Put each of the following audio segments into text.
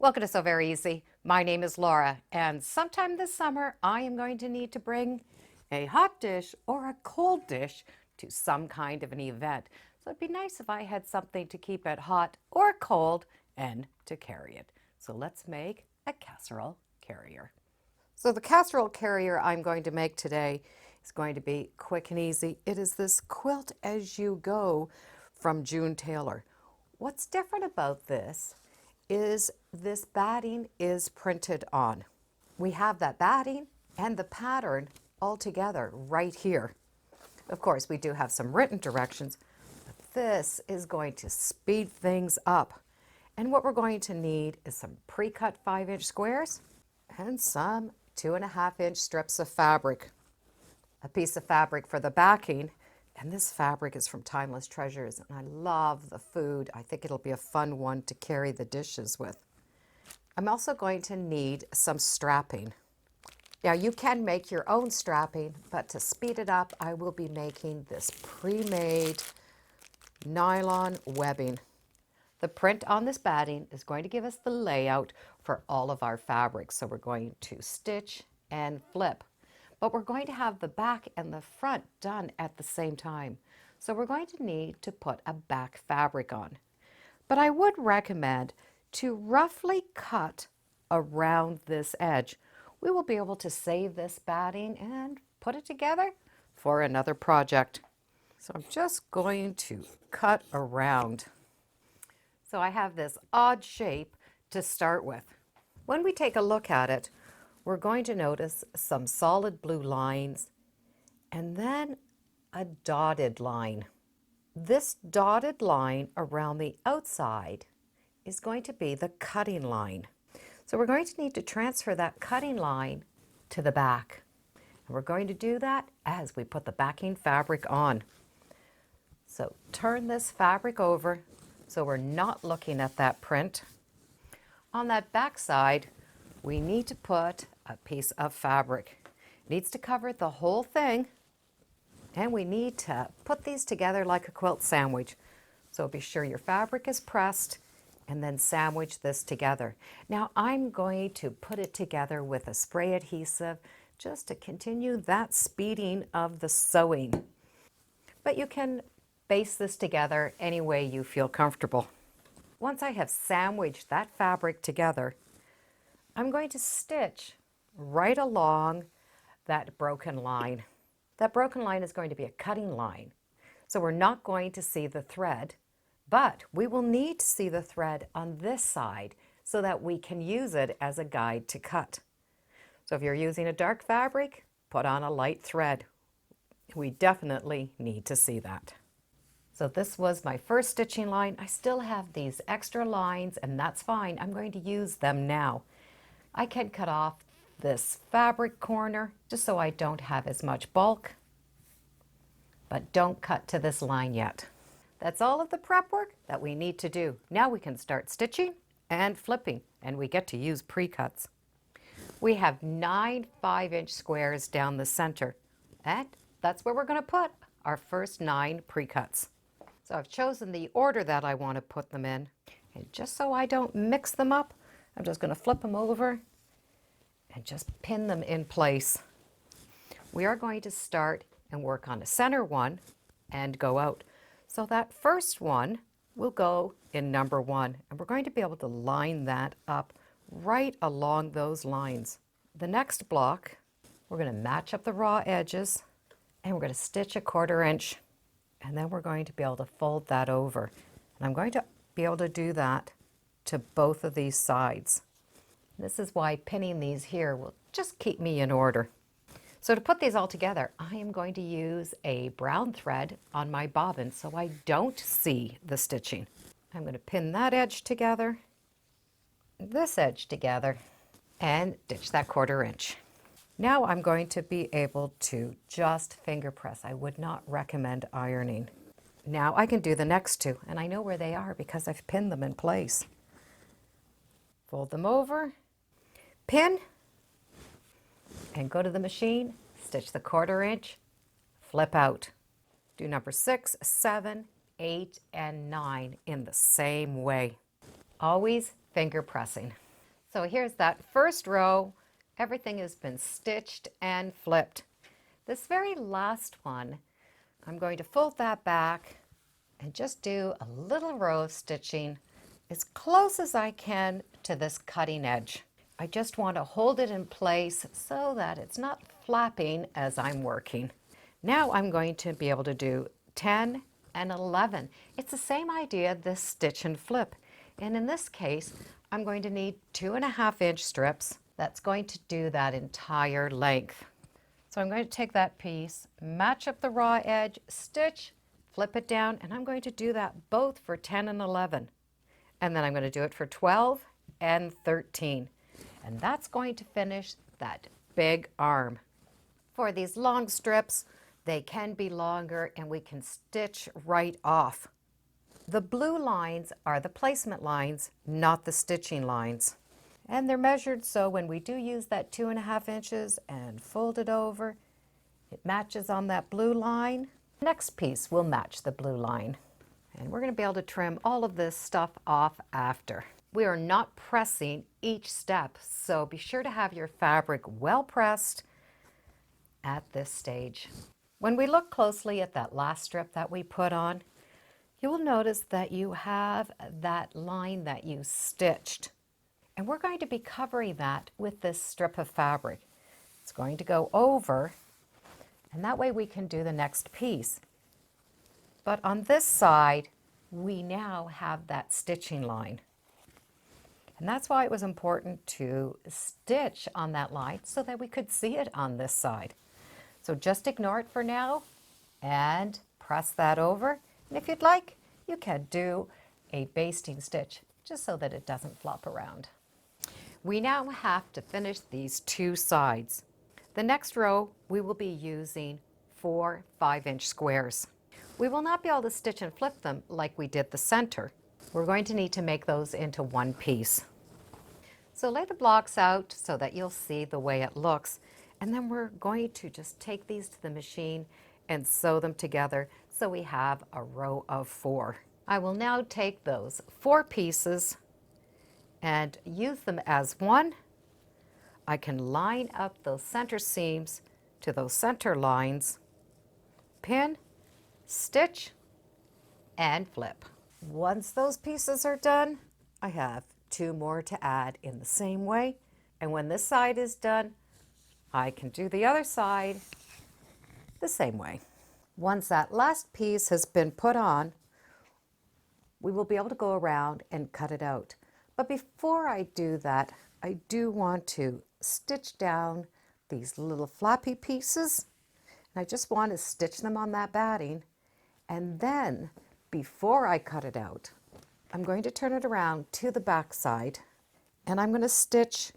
Welcome to Sew Very Easy. My name is Laura, and sometime this summer I am going to need to bring a hot dish or a cold dish to some kind of an event. So it'd be nice if I had something to keep it hot or cold and to carry it. So let's make a casserole carrier. So the casserole carrier I'm going to make today is going to be quick and easy. It is this Quilt-as-you-go from June Taylor. What's different about this is this batting is printed on. We have that batting and the pattern all together right here. Of course, we do have some written directions, but this is going to speed things up. And what we're going to need is some pre-cut 5-inch squares and some 2.5-inch strips of fabric. A piece of fabric for the backing, and this fabric is from Timeless Treasures, and I love the food. I think it'll be a fun one to carry the dishes with. I'm also going to need some strapping. Now you can make your own strapping, but to speed it up, I will be making this pre-made nylon webbing. The print on this batting is going to give us the layout for all of our fabrics. So we're going to stitch and flip. But we're going to have the back and the front done at the same time. So we're going to need to put a back fabric on. But I would recommend to roughly cut around this edge. We will be able to save this batting and put it together for another project. So I'm just going to cut around. So I have this odd shape to start with. When we take a look at it, we're going to notice some solid blue lines and then a dotted line. This dotted line around the outside is going to be the cutting line. So we're going to need to transfer that cutting line to the back. And we're going to do that as we put the backing fabric on. So turn this fabric over so we're not looking at that print. On that back side, we need to put a piece of fabric. It needs to cover the whole thing, and we need to put these together like a quilt sandwich. So be sure your fabric is pressed and then sandwich this together. Now I'm going to put it together with a spray adhesive just to continue that speeding of the sewing. But you can base this together any way you feel comfortable. Once I have sandwiched that fabric together, I'm going to stitch right along that broken line. That broken line is going to be a cutting line. So we're not going to see the thread, but we will need to see the thread on this side so that we can use it as a guide to cut. So if you're using a dark fabric, put on a light thread. We definitely need to see that. So this was my first stitching line. I still have these extra lines, and that's fine. I'm going to use them now. I can cut off this fabric corner just so I don't have as much bulk, but don't cut to this line yet. That's all of the prep work that we need to do. Now we can start stitching and flipping, and we get to use pre-cuts. We have 9 5-inch squares down the center, and that's where we're going to put our first 9 pre-cuts. So I've chosen the order that I want to put them in, and just so I don't mix them up, I'm just going to flip them over and just pin them in place. We are going to start and work on a center one and go out. So that first one will go in number 1, and we're going to be able to line that up right along those lines. The next block, we're going to match up the raw edges, and we're going to stitch a 1/4 inch, and then we're going to be able to fold that over. And I'm going to be able to do that to both of these sides. This is why pinning these here will just keep me in order. So to put these all together, I am going to use a brown thread on my bobbin so I don't see the stitching. I'm going to pin that edge together, this edge together, and stitch that 1/4 inch. Now I'm going to be able to just finger press. I would not recommend ironing. Now I can do the next 2, and I know where they are because I've pinned them in place. Fold them over, pin, and go to the machine, stitch the 1/4 inch, flip out. Do number 6, 7, 8, and 9 in the same way. Always finger pressing. So here's that first row. Everything has been stitched and flipped. This very last one, I'm going to fold that back and just do a little row of stitching as close as I can to this cutting edge. I just want to hold it in place so that it's not flapping as I'm working. Now I'm going to be able to do 10 and 11. It's the same idea, this stitch and flip. And in this case, I'm going to need 2.5-inch strips. That's going to do that entire length. So I'm going to take that piece, match up the raw edge, stitch, flip it down, and I'm going to do that both for 10 and 11. And then I'm going to do it for 12 and 13. And that's going to finish that big arm. For these long strips, they can be longer and we can stitch right off. The blue lines are the placement lines, not the stitching lines. And they're measured so when we do use that 2.5 inches and fold it over, it matches on that blue line. Next piece will match the blue line. And we're going to be able to trim all of this stuff off after. We are not pressing each step, so be sure to have your fabric well pressed at this stage. When we look closely at that last strip that we put on, you will notice that you have that line that you stitched. And we're going to be covering that with this strip of fabric. It's going to go over, and that way we can do the next piece. But on this side, we now have that stitching line. And that's why it was important to stitch on that line so that we could see it on this side. So just ignore it for now and press that over. And if you'd like, you can do a basting stitch just so that it doesn't flop around. We now have to finish these two sides. The next row, we will be using 4 5-inch squares. We will not be able to stitch and flip them like we did the center. We're going to need to make those into one piece. So lay the blocks out so that you'll see the way it looks. And then we're going to just take these to the machine and sew them together so we have a row of 4. I will now take those 4 pieces and use them as one. I can line up those center seams to those center lines, pin, stitch, and flip. Once those pieces are done, I have 2 more to add in the same way. And when this side is done, I can do the other side the same way. Once that last piece has been put on, we will be able to go around and cut it out. But before I do that, I do want to stitch down these little floppy pieces. And I just want to stitch them on that batting. And then, before I cut it out, I'm going to turn it around to the back side, and I'm going to stitch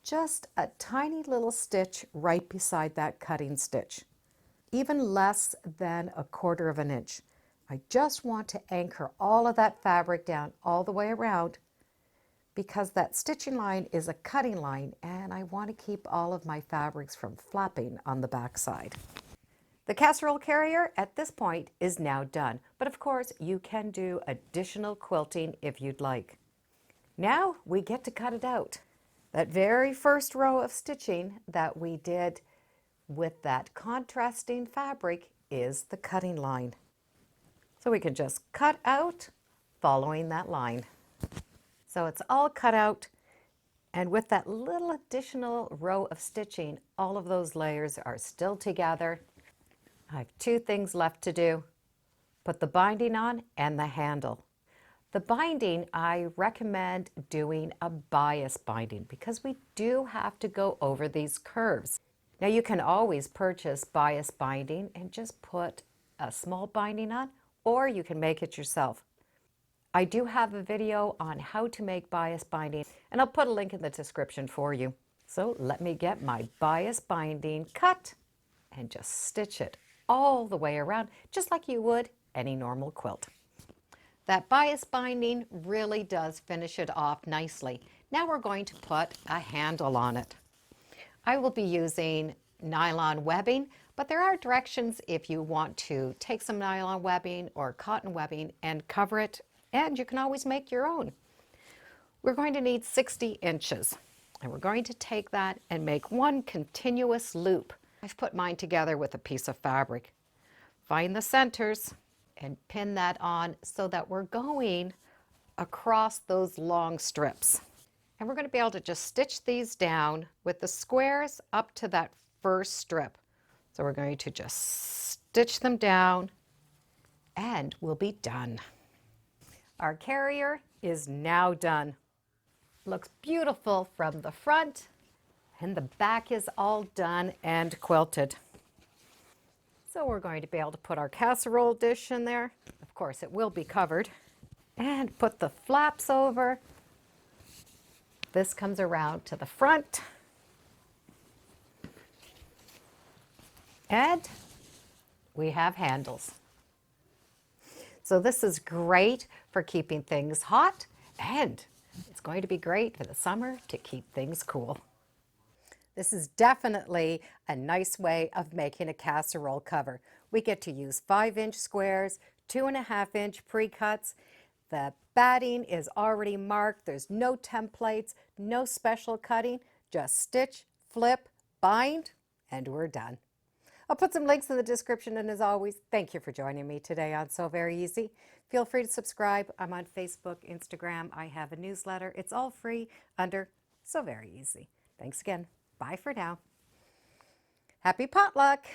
just a tiny little stitch right beside that cutting stitch, even less than 1/4 inch. I just want to anchor all of that fabric down all the way around because that stitching line is a cutting line and I want to keep all of my fabrics from flapping on the back side. The casserole carrier at this point is now done, but of course you can do additional quilting if you'd like. Now we get to cut it out. That very first row of stitching that we did with that contrasting fabric is the cutting line. So we can just cut out following that line. So it's all cut out, and with that little additional row of stitching, all of those layers are still together. I have 2 things left to do. Put the binding on and the handle. The binding, I recommend doing a bias binding because we do have to go over these curves. Now you can always purchase bias binding and just put a small binding on, or you can make it yourself. I do have a video on how to make bias binding, and I'll put a link in the description for you. So let me get my bias binding cut and just stitch it all the way around, just like you would any normal quilt. That bias binding really does finish it off nicely. Now we're going to put a handle on it. I will be using nylon webbing, but there are directions if you want to take some nylon webbing or cotton webbing and cover it, and you can always make your own. we're going to need 60 inches. And we're going to take that and make one continuous loop. I've put mine together with a piece of fabric. Find the centers and pin that on so that we're going across those long strips. And we're going to be able to just stitch these down with the squares up to that first strip. So we're going to just stitch them down and we'll be done. Our carrier is now done. Looks beautiful from the front, and the back is all done and quilted. So we're going to be able to put our casserole dish in there. Of course, it will be covered. And put the flaps over. This comes around to the front. And we have handles. So this is great for keeping things hot, and it's going to be great for the summer to keep things cool. This is definitely a nice way of making a casserole cover. We get to use 5-inch squares, 2.5-inch pre-cuts. The batting is already marked. There's no templates, no special cutting. Just stitch, flip, bind, and we're done. I'll put some links in the description, and as always, thank you for joining me today on Sew Very Easy. Feel free to subscribe. I'm on Facebook, Instagram. I have a newsletter. It's all free under Sew Very Easy. Thanks again. Bye for now. Happy potluck!